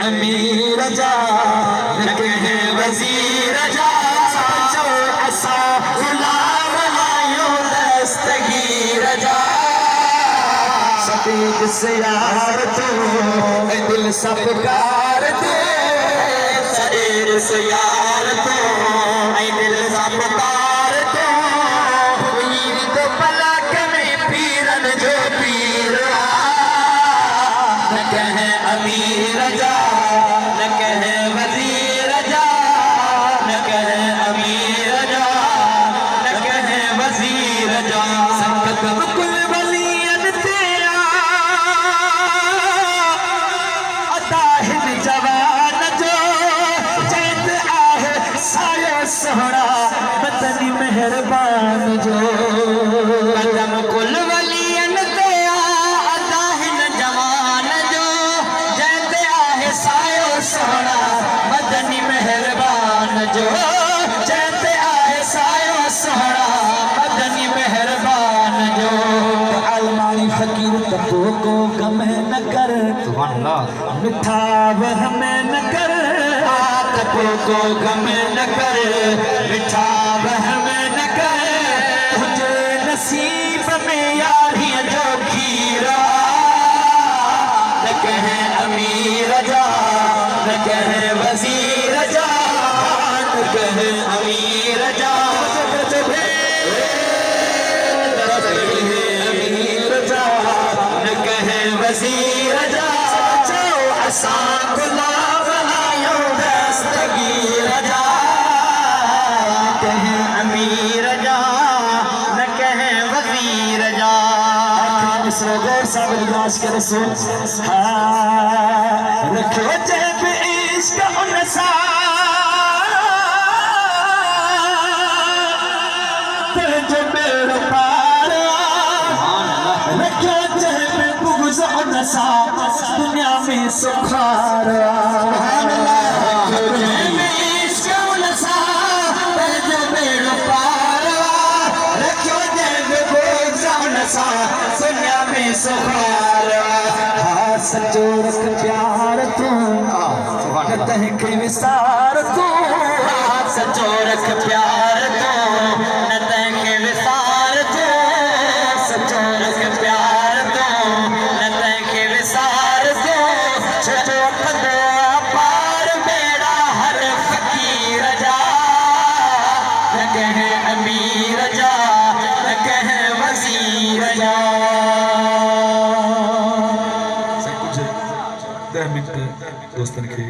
अमीर जा न कहे वजीर जा जो ऐसा गुलाम लायो दस्तगीर जा सफेद से यार तू दिल सब कार दे शरीर से यार तू दिल सब कार दे पीर तो पलक में पीरन जो पीर न कहे अमीर जा न कहे वजीर जा न कहे अमीर जा न कहे वजीर जा संकट कुल वलियन तेरा अताहिन जवान जो जैत आहे सायो सोहरा बतनी मेहरबान जो कदम कुल वलियन तेरा अताहिन जवान जो जैत आहे सायो सोहरा बतनी मेहरबान जो जैत आहे सायो सोहरा बतनी मेहरबान जो अलमारी फकीर तबो को गम न कर मिठा वह में न कर तबो को गम न कर मिठा वह में न कर तुझे नसीब में यारी जो खीरा न कहे अमीर जा न कहे वजीर जा न कहे अमीर जा वजीर जा जो असा गुलाब लायो दस्तगीर जा कहे अमीर जा न कहे वजीर जा गौर साहब लिबास के रसूल रखो जेब इश्क उनसा जो मेरे पार रखो नसा दुनिया में सुखारा दुनिया में सुखारा सचो रख प्यार तू तह के विसार तू सचो रख प्यार तू न तह के विसार तू सचो रख प्यार तू न तह के विसार तू छो पार बेड़ा हर फकीर जा न कहे अमीर जा न कहे वजीर जा सब कुछ 10 मिनट दोस्तन के